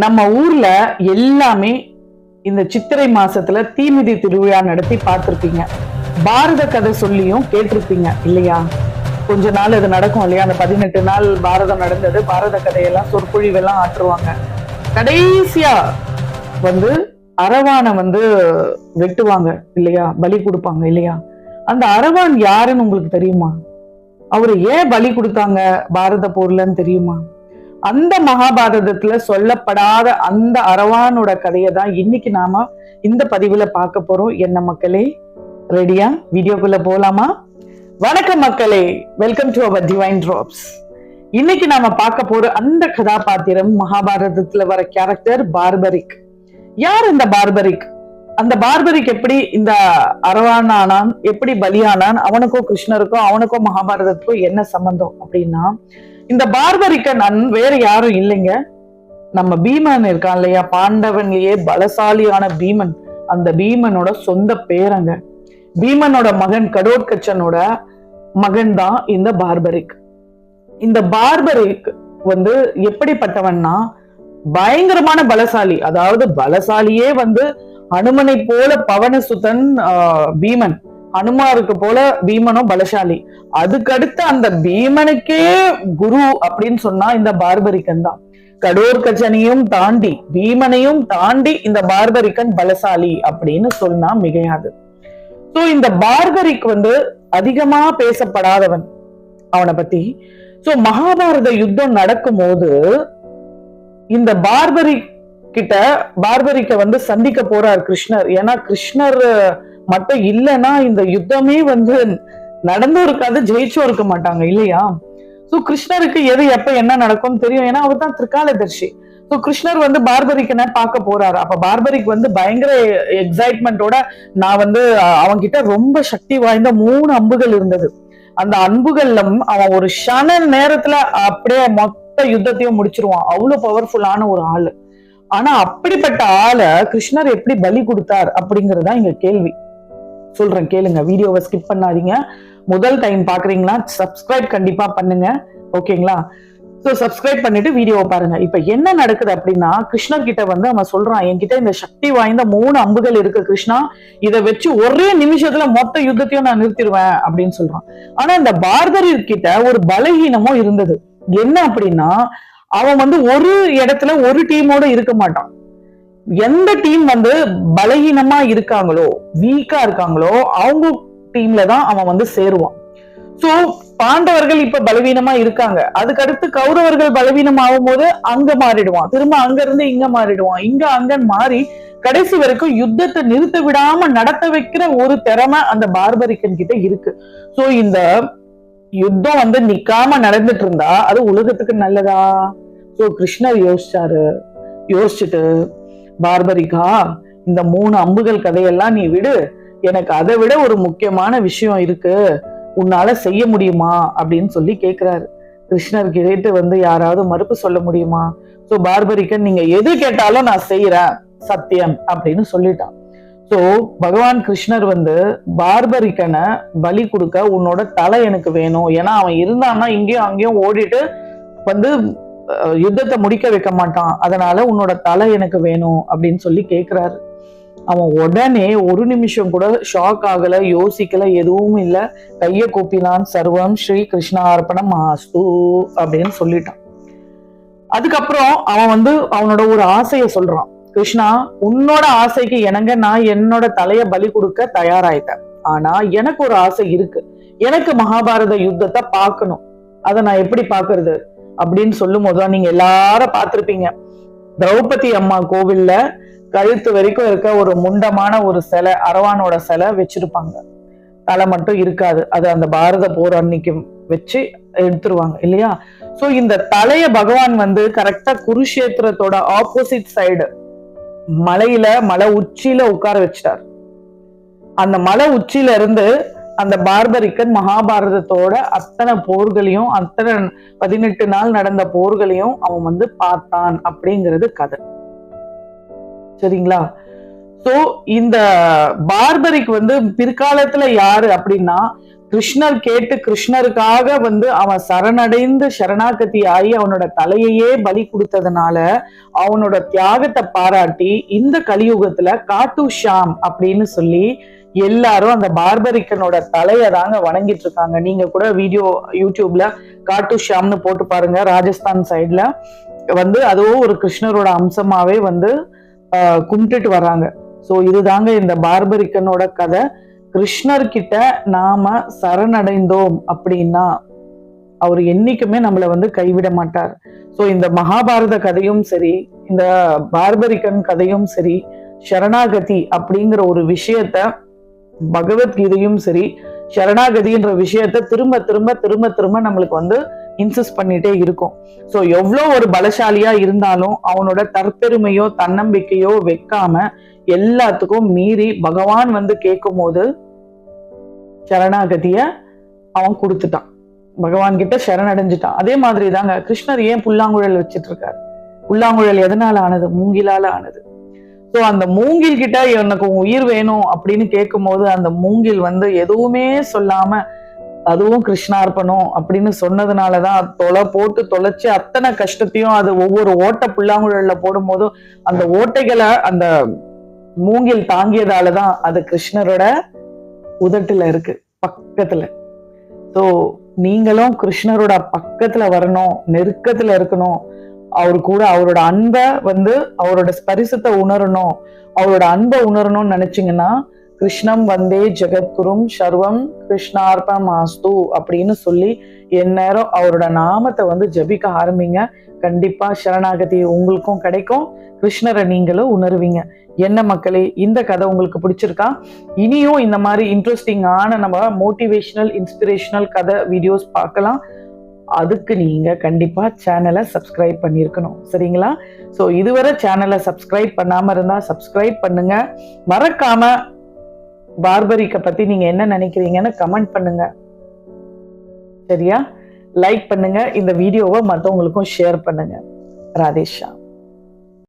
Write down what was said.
நம்ம ஊர்ல எல்லாமே இந்த சித்திரை மாசத்துல தீமிதி திருவிழா நடத்தி பார்த்திருப்பீங்க. பாரத கதை சொல்லியும் கேட்டிருப்பீங்க இல்லையா? கொஞ்ச நாள் இது நடக்கும் இல்லையா? அந்த 18 நாள் பாரதம் நடந்தது, பாரத கதையெல்லாம் சொற்பொழிவெல்லாம் ஆற்றுவாங்க. கடைசியா வந்து அரவானை வெட்டுவாங்க இல்லையா? பலி கொடுப்பாங்க இல்லையா? அந்த அரவான் யாருன்னு உங்களுக்கு தெரியுமா? அவரு ஏன் பலி கொடுத்தாங்க பாரத போர்லன்னு தெரியுமா? அந்த மகாபாரதத்துல சொல்லப்படாத அந்த அரவானோட கதையை தான் இன்னைக்கு நாம இந்த பதிவுல பார்க்க போறோம். என்ன மக்களே, ரெடியா? வீடியோக்குள்ள போலாமா? வணக்கம் மக்களே, welcome to our divine drops. இன்னைக்கு நாம பார்க்க போற அந்த கதாபாத்திரம் மகாபாரதத்துல வர கேரக்டர் பார்பரிக். யார் இந்த பார்பரிக்? அந்த பார்பரிக் எப்படி இந்த அரவான் ஆனான், எப்படி பலியானான், அவனுக்கும் கிருஷ்ணருக்கும் அவனுக்கும் மகாபாரதத்துக்கும் என்ன சம்பந்தம் அப்படின்னா, இந்த பார்பரிக்கன் வேற யாரும் இல்லைங்க, நம்ம பீமன் இருக்கான் இல்லையா? பாண்டவன்லயே பலசாலியான பீமன், அந்த பீமனோட சொந்த பேரங்க. பீமனோட மகன் கடோத்கச்சனோட மகன் தான் இந்த பார்பரிக். இந்த பார்பரிக் எப்படிப்பட்டவன்னா பயங்கரமான பலசாலி. அதாவது பலசாலியே அனுமனை போல பவனசுதன் பீமன், ஹனுமாருக்கு போல பீமனும் பலசாலி. அதுக்கடுத்து அந்த பீமனுக்கே குரு அப்படின்னு சொன்னா இந்த பார்பரிக்கன் தான். கடோர்கச்சனையும் தாண்டி, பீமனையும் தாண்டி இந்த பார்பரிக்கன் பலசாலி அப்படின்னு சொன்னா மிகையாது. சோ இந்த பார்பரிக் அதிகமா பேசப்படாதவன் அவனை பத்தி. சோ மகாபாரத யுத்தம் நடக்கும் போது இந்த பார்பரிக்க சந்திக்க போறார் கிருஷ்ணர். ஏன்னா கிருஷ்ணர் மட்டும் இல்லைன்னா இந்த யுத்தமே நடந்தும் இருக்காது, ஜெயிச்சும் இருக்க மாட்டாங்க இல்லையா? சோ கிருஷ்ணருக்கு எது எப்ப என்ன நடக்கும் தெரியும், ஏன்னா அவர் தான் திரிகாலதர்ஷி. சோ கிருஷ்ணர் பார்பரிக்கனை பார்க்க போறாரு. அப்ப பார்பரிக் பயங்கர எக்ஸைட்மெண்டோட, நான் அவன் கிட்ட ரொம்ப சக்தி வாய்ந்த 3 அம்புகள் இருந்தது. அந்த அம்புகள்ல அவன் ஒரு க்ஷண நேரத்துல அப்படியே மொத்த யுத்தத்தையும் முடிச்சிருவான். அவ்வளவு பவர்ஃபுல்லான ஒரு ஆளு. ஆனா அப்படிப்பட்ட ஆளை கிருஷ்ணர் எப்படி பலி கொடுத்தார் அப்படிங்கறதா இங்க கேள்வி. சொல்றேன் கேளுங்க, வீடியோவை ஸ்கிப் பண்ணாதீங்க. முதல் டைம் பாக்குறீங்களா? சப்ஸ்கிரைப் கண்டிப்பா பண்ணுங்க, ஓகேங்களா? சோ சப்ஸ்கிரைப் பண்ணிட்டு வீடியோவை பாருங்க. இப்ப என்ன நடக்குது அப்படின்னா, கிருஷ்ணர் கிட்ட அவன் சொல்றான், என்கிட்ட இந்த சக்தி வாய்ந்த 3 அம்புகள் இருக்கு கிருஷ்ணா, இதை வச்சு ஒரே நிமிஷத்துல மொத்த யுத்தத்தையும் நான் நிறுத்திடுவேன் அப்படின்னு சொல்றான். ஆனா இந்த பார்பரிக் கிட்ட ஒரு பலகீனமும் இருந்தது. என்ன அப்படின்னா, அவன் ஒரு இடத்துல ஒரு டீமோட இருக்க மாட்டான். எந்த டீம் பலகீனமா இருக்காங்களோ, வீக்கா இருக்காங்களோ, அவங்க டீம்ல தான் அவன் சேருவான். சோ பாண்டவர்கள் இப்ப பலவீனமா இருக்காங்க, அதுக்கு அடுத்து கௌரவர்கள் பலவீனம் ஆகும் போது அங்க மாறிடுவான், திரும்ப அங்க இருந்து இங்க மாறிடுவான், இங்க அங்க மாறி கடைசி வரைக்கும் யுத்தத்தை நிறுத்த விடாம நடத்த வைக்கிற ஒரு திறமை அந்த பார்பரிக்கன் கிட்ட இருக்கு. சோ இந்த யுத்தம் நிக்காம நடந்துட்டு இருந்தா அது உலகத்துக்கு நல்லதா? சோ கிருஷ்ணர் யோசிச்சுட்டு, பார்பரிக்கா, இந்த 3 அம்புகள் கதையெல்லாம் நீ விடு, எனக்கு அதை விட ஒரு முக்கியமான விஷயம் இருக்கு, உன்னால செய்ய முடியுமா அப்படின்னு சொல்லி கேக்குறாரு. கிருஷ்ணர் கேட்டு யாராவது மறுப்பு சொல்ல முடியுமா? சோ பார்பரிக்கன், நீங்க எது கேட்டாலும் நான் செய்யறேன், சத்தியம் அப்படின்னு சொல்லிட்டான். சோ பகவான் கிருஷ்ணர் பார்பரிக்கனை பலி கொடுக்க, உன்னோட தலை எனக்கு வேணும், ஏன்னா அவன் இருந்தான்னா இங்கேயும் அங்கேயும் ஓடிட்டு யுத்தத்தை முடிக்க வைக்க மாட்டான், அதனால உன்னோட தலை எனக்கு வேணும் அப்படின்னு சொல்லி கேக்குறாரு. அவன் உடனே ஒரு நிமிஷம் கூட ஷாக் ஆகல, யோசிக்கல, எதுவும் இல்ல, கைய கூப்பினான், சர்வம் ஸ்ரீ கிருஷ்ணா அர்ப்பணம் ஆஸ்து அப்படின்னு சொல்லிட்டான். அதுக்கப்புறம் அவன் அவனோட ஒரு ஆசைய சொல்றான். கிருஷ்ணா, உன்னோட ஆசைக்கு இணங்க நான் என்னோட தலைய பலி கொடுக்க தயாராயிட்டேன். ஆனா எனக்கு ஒரு ஆசை இருக்கு, எனக்கு மகாபாரத யுத்தத்தை பார்க்கணும். அதை நான் எப்படி பாக்குறது அப்படின்னு சொல்லும் போதுதான், நீங்க எல்லாரும் பார்த்திருப்பீங்க, திரௌபதி அம்மா கோவில்ல கழுத்து வரைக்கும் இருக்க ஒரு முண்டமான ஒரு சிலை, அரவானோட சிலை வச்சிருப்பாங்க. தலை மட்டும் இருக்காது, அது அந்த பாரத போர் அன்னைக்கு வச்சு எடுத்துருவாங்க இல்லையா? சோ இந்த தலைய பகவான் கரெக்டா குருஷேத்திரத்தோட ஆப்போசிட் சைடு மலை உச்சியில உட்கார வச்சிட்டார். அந்த மலை உச்சியில இருந்து அந்த பார்பரிக்கன் மகாபாரதத்தோட அத்தனை போர்களையும், அத்தனை 18 நாள் நடந்த போர்களையும் அவன் பார்த்தான் அப்படிங்கிறது கதை. சரிங்களா? சோ இந்த பார்பரிக் பிற்காலத்துல யாரு அப்படின்னா, கிருஷ்ணர் கேட்டு கிருஷ்ணருக்காக அவன் சரணடைந்து சரணாகதி ஆகி அவனோட தலையையே பலி கொடுத்ததுனால அவனோட தியாகத்தை பாராட்டி இந்த கலியுகத்துல காட்டு ஷாம் அப்படின்னு சொல்லி எல்லாரும் அந்த பார்பரிக்கனோட தலையை தாங்க வணங்கிட்டு இருக்காங்க. நீங்க கூட வீடியோ யூடியூப்ல காட்டு ஷாம்னு போட்டு பாருங்க. ராஜஸ்தான் சைட்ல அதுவும் ஒரு கிருஷ்ணரோட அம்சமாவே கும்பிட்டுட்டு வர்றாங்க. ஸோ இதுதாங்க இந்த பார்பரிக்கனோட கதை. கிருஷ்ணர்கிட்ட நாம சரணடைந்தோம் அப்படின்னா அவர் என்னைக்குமே நம்மளை கைவிட மாட்டார். ஸோ இந்த மகாபாரத கதையும் சரி, இந்த பார்பரிக்கன் கதையும் சரி, சரணாகதி அப்படிங்கிற ஒரு விஷயத்த, பகவத்கீதையும் சரி, சரணாகதின்ற விஷயத்த திரும்ப திரும்ப திரும்ப திரும்ப நம்மளுக்கு இன்சிஸ்ட் பண்ணிட்டே இருக்கும். ஸோ எவ்வளோ ஒரு பலசாலியா இருந்தாலும் அவனோட தற்பெருமையோ தன்னம்பிக்கையோ வைக்காம எல்லாத்துக்கும் மீறி பகவான் கேட்கும் போது சரணாகதிய அவன் கொடுத்துட்டான், பகவான் கிட்ட சரணடைஞ்சிட்டான். அதே மாதிரி தாங்க கிருஷ்ணர் ஏன் புல்லாங்குழல் வச்சிட்டு இருக்காரு? புல்லாங்குழல் எதனால ஆனது? மூங்கிலால ஆனது. ஸோ அந்த மூங்கில் கிட்ட எனக்கு உயிர் வேணும் அப்படின்னு கேட்கும் போது அந்த மூங்கில் எதுவுமே சொல்லாம அதுவும் கிருஷ்ணார்ப்பணம் அப்படின்னு சொன்னதுனாலதான் தொலை போட்டு தொலைச்சு அத்தனை கஷ்டத்தையும் அது ஒவ்வொரு ஓட்டை புல்லாங்குழல்ல போடும் போதும் அந்த ஓட்டைகளை அந்த மூங்கில் தாங்கியதாலதான் அது கிருஷ்ணரோட உதட்டுல இருக்கு, பக்கத்துல. ஸோ நீங்களும் கிருஷ்ணரோட பக்கத்துல வரணும், நெருக்கத்துல இருக்கணும், அவரு கூட அவரோட அன்பை அவரோட ஸ்பரிசத்தை உணரணும், அவரோட அன்பை உணரணும்னு நினைச்சீங்கன்னா கிருஷ்ணம் வந்தே ஜெகத்குரும் சர்வம் கிருஷ்ணார்பணமாஸ்து அப்படின்னு சொல்லி எந்நேரம் அவரோட நாமத்தை ஜபிக்க ஆரம்பிங்க. கண்டிப்பா சரணாகதி உங்களுக்கும் கிடைக்கும், கிருஷ்ணரை நீங்களும் உணர்வீங்க. என்ன மக்களே, இந்த கதை உங்களுக்கு பிடிச்சிருக்கா? இனியும் இந்த மாதிரி இன்ட்ரெஸ்டிங்கான நம்ம மோட்டிவேஷனல் இன்ஸ்பிரேஷனல் கதை வீடியோஸ் பார்க்கலாம். அதுக்கு நீங்க கண்டிப்பா சேனலை சப்ஸ்கிரைப் பண்ணிருக்கணும், சரிங்களா? ஸோ இதுவரை சேனலை சப்ஸ்கிரைப் பண்ணாம இருந்தா சப்ஸ்கிரைப் பண்ணுங்க. மறக்காம பார்பரிக்க பத்தி நீங்க என்ன நினைக்கிறீங்கன்னு கமெண்ட் பண்ணுங்க, சரியா? லைக் பண்ணுங்க, இந்த வீடியோவை மற்றவங்களுக்கும் ஷேர் பண்ணுங்க. ராதேஷா.